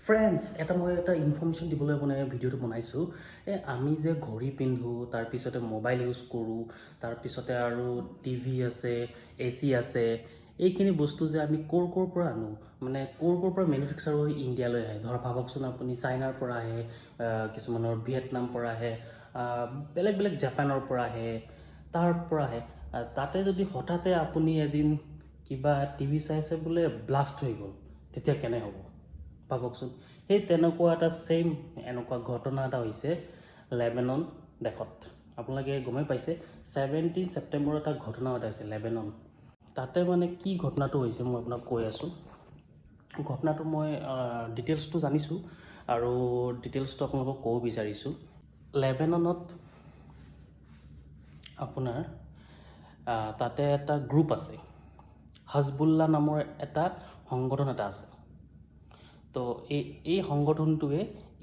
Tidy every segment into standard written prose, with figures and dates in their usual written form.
Friends মই এটা information দিবলৈ ভিডিঅ'টো বনাইছোঁ। আমি যে ঘড়ী পিন্ধোঁ, তাৰপিছতে মোবাইল ইউজ কৰোঁ, তাৰপিছতে আৰু টিভি আছে, AC আছে, এইখিনি বস্তু যে আমি ক'ৰ পৰা আনো, মানে ক'ৰ পৰা মেনুফেকচাৰ হৈ ইণ্ডিয়ালৈ আহে। ধৰক ভাবকচোন, আপুনি চাইনাৰ পৰা আহে, কিছুমানৰ ভিয়েটনাম পৰা আহে, বেলেগ জাপানৰ পৰা আহে, তাৰ পৰা আহে। তাতে যদি হঠাতে আপুনি এদিন কিবা টিভি চাই আছে বোলে ব্লাষ্ট হৈ গ'ল, তেতিয়া কেনে হ'ব ভাবকচোন। সেই তেনেকুৱা এটা এনেকুৱা ঘটনা এটা হৈছে লেবানন দেশত। আপোনালোকে গমেই পাইছে, 17 ছেপ্টেম্বৰত এটা ঘটনা ঘটাইছে লেবানন। তাতে মানে কি ঘটনাটো হৈছে মই আপোনাক কৈ আছোঁ। ঘটনাটো মই ডিটেইলছটো জানিছোঁ আৰু ডিটেইলছটো আপোনালোকক ক'ব বিচাৰিছোঁ। লেবাননত আপোনাৰ তাতে এটা গ্ৰুপ আছে, হাজবুল্লাহ নামৰ এটা সংগঠন এটা আছে। তো এই সংগঠনটোৱে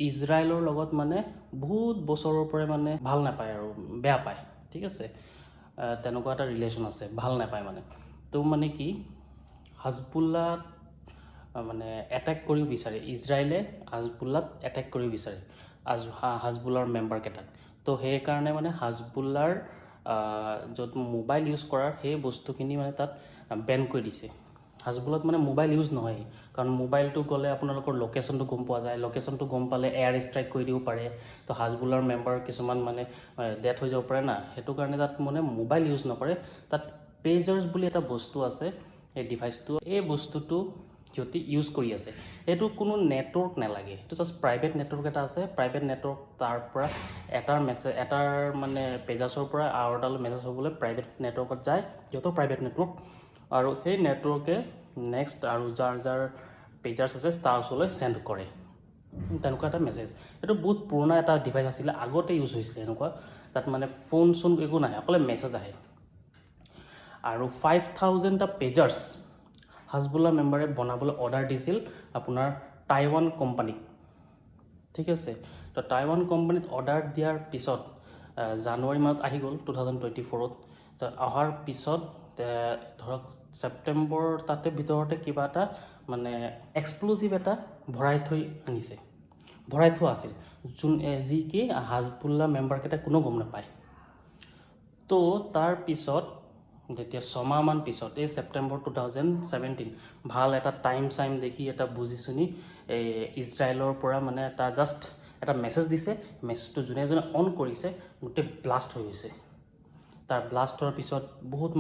ইজৰাইলৰ লগত মানে বহুত বছৰৰ পৰাই মানে ভাল নাপায় আৰু বেয়া পায়, ঠিক আছে। তেনেকুৱা এটা ৰিলেশ্যন আছে, ভাল নাপায় মানে। তো মানে কি, হাজবুল্লাহ মানে এটেক কৰিব বিচাৰে, ইজৰাইলে হাজবুল্লাত এটেক কৰিব বিচাৰে, হাজবুল্লাৰ মেম্বাৰকেইটাক। তো সেইকাৰণে মানে হাজবুল্লাৰ য'ত মোবাইল ইউজ কৰাৰ সেই বস্তুখিনি মানে তাত বেন কৰি দিছে। হাজবুল্লাত মানে মোবাইল ইউজ নহয়, কাৰণ মোবাইলটো গ'লে আপোনালোকৰ লোকেশ্যনটো গম পোৱা যায়, লোকেশ্যনটো গম পালে এয়াৰ ষ্ট্ৰাইক কৰি দিব পাৰে। তো হাজবুল্লাৰ মেম্বাৰ কিছুমান মানে ডেথ হৈ যাব পাৰে না, সেইটো কাৰণে তাত মানে মোবাইল ইউজ নকৰে। তাত পেজাৰ্ছ বুলি এটা বস্তু আছে, এই ডিভাইচটো, এই বস্তুটো সিহঁতি ইউজ কৰি আছে। এইটো কোনো নেটৱৰ্ক নালাগে, এইটো জাষ্ট প্ৰাইভেট নেটৱৰ্ক এটা আছে। প্ৰাইভেট নেটৱৰ্ক, তাৰ পৰা এটাৰ মানে পেজাৰ্ছৰ পৰা আৰু এটালৈ মেছেজ হ'বলৈ প্ৰাইভেট নেটৱৰ্কত যায়, সিহঁতৰ প্ৰাইভেট নেটৱৰ্ক। আৰু সেই নেটৱৰ্কে নেক্সট আৰু যাৰ পেজাৰ্ছ আছে তাৰ ওচৰলৈ চেণ্ড কৰে তেনেকুৱা এটা মেছেজ। এইটো বহুত পুৰণা এটা ডিভাইচ আছিলে, আগতে ইউজ হৈছিলে এনেকুৱা। তাত মানে ফোন একো নাহে, অকলে মেছেজ আহে। আৰু 5000টা পেজাৰ্ছ হাজবুল্লাহ মেম্বাৰে বনাবলৈ অৰ্ডাৰ দিছিল আপোনাৰ টাইৱান কোম্পানীক, ঠিক আছে। তো টাইৱান কোম্পানীত অৰ্ডাৰ দিয়াৰ পিছত জানুৱাৰী মাহত আহি গ'ল 2024। তো অহাৰ পিছত ধৰক ছেপ্টেম্বৰ তাতে ভিতৰতে কিবা এটা মানে এক্সপ্ল'জিভ এটা ভৰাই থোৱা আছিল, যি কি হাজবুল্লাহ মেম্বাৰকেইটা কোনো গম নাপায়। তো তাৰপিছত যেতিয়া 6 মাহমান পিছত, এই ছেপ্টেম্বৰ 2017, ভাল এটা টাইম দেখি এটা বুজি শুনি এই ইজৰাইলৰ পৰা মানে এটা মেছেজ দিছে। মেছেজটো যোনে অন কৰিছে গোটেই ব্লাষ্ট হৈ গৈছে। তাৰ ব্লাষ্ট হোৱাৰ পিছত বহুত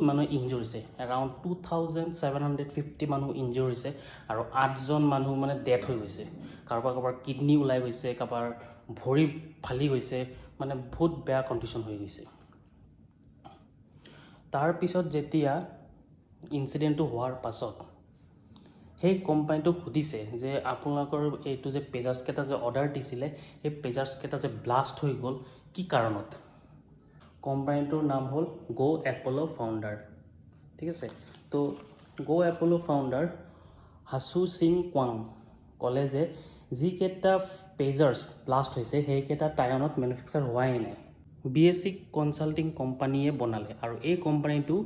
মানুহ ইনজুৰ হৈছে, এৰাউণ্ড 2750 মানুহ ইনজুৰ হৈছে, আৰু 8জন মানুহ মানে ডেথ হৈ গৈছে। কাৰোবাৰ কিডনী ওলাই গৈছে, কাৰোবাৰ ভৰি ফালি গৈছে, মানে বহুত বেয়া কণ্ডিশ্যন হৈ গৈছে। তাৰপিছত যেতিয়া ইনচিডেণ্টটো হোৱাৰ পাছত সেই কোম্পানীটোক সুধিছে যে আপোনালোকৰ এইটো যে পেজাৰ্ছকেইটা যে অৰ্ডাৰ দিছিলে, সেই পেজাৰ্ছকেইটা যে ব্লাষ্ট হৈ গ'ল কি কাৰণত। কোম্পানীটোৰ নাম হ'ল গ' এপল' ফাউণ্ডাৰ, ঠিক আছে। তো গ' এপল' ফাউণ্ডাৰ হাছু সিং কোৱাং ক'লে যে যিকেইটা পেজাৰ্ছ ব্লাষ্ট হৈছে সেইকেইটা টাইৱানত মেনুফেকচাৰ হোৱাই নাই, BSC কনচাল্টিং কোম্পানীয়ে বনালে। আৰু এই কোম্পানীটো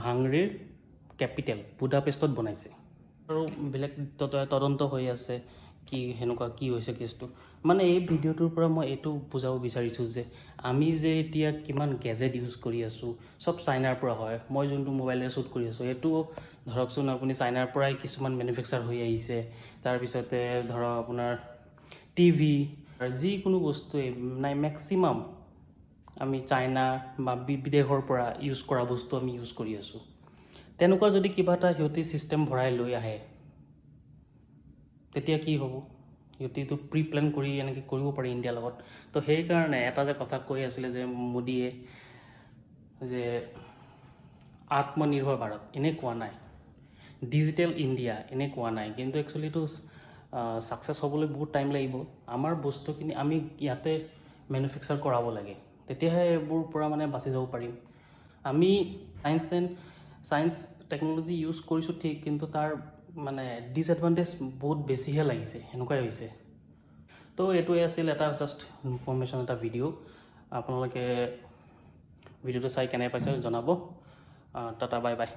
হাংগেৰীৰ কেপিটেল বুদাপেষ্টত বনাইছে। আৰু বেলেগ তদন্ত হৈ আছে, সেনেকুৱা কি হৈছে কেছটো। মানে এই ভিডিঅ'টোৰ পৰা মই এইটো বুজাব বিচাৰিছোঁ যে আমি যে এতিয়া কিমান গেজেট ইউজ কৰি আছোঁ, চব চাইনাৰ পৰা হয়। মই যোনটো মোবাইলেৰে শ্বুট কৰি আছোঁ এইটো ধৰকচোন আপুনি চাইনাৰ পৰাই কিছুমান মেনুফেকচাৰ হৈ আহিছে। তাৰপিছতে ধৰক আপোনাৰ টিভি, যিকোনো বস্তুৱেই নাই, মেক্সিমাম আমি চাইনা বা বিদেশৰ পৰা ইউজ কৰা বস্তু আমি ইউজ কৰি আছোঁ। তেনেকুৱা যদি কিবা এটা সিহঁতি ছিষ্টেম ভৰাই লৈ আহে তেতিয়া কি হ'ব। সিহঁতিটো প্ৰি প্লেন কৰি এনেকৈ কৰিব পাৰি ইণ্ডিয়াৰ লগত। তো সেইকাৰণে এটা যে কথা কৈ আছিলে যে মোদীয়ে যে আত্মনিৰ্ভৰ ভাৰত, এনেই কোৱা নাই, ডিজিটেল ইণ্ডিয়া এনেই কোৱা নাই, কিন্তু একচুৱেলি এইটো ছাকচেছ হ'বলৈ বহুত টাইম লাগিব। আমাৰ বস্তুখিনি আমি ইয়াতে মেনুফেকচাৰ কৰাব লাগে, তেতিয়াহে এইবোৰ পৰা মানে বাচি যাব পাৰিম। আমি চায়েন্স টেকন'লজি ইউজ কৰিছোঁ ঠিক, কিন্তু তাৰ মানে ডিছএডভান্টেজ বহুত বেছিহে লাগিছে, সেনেকুৱাই হৈছে। তো এইটোৱে আছিল এটা জাষ্ট ইনফৰ্মেশ্যন, এটা ভিডিঅ'। আপোনালোকে ভিডিঅ'টো চাই কেনে পাইছে জনাব। Tata, bye bye.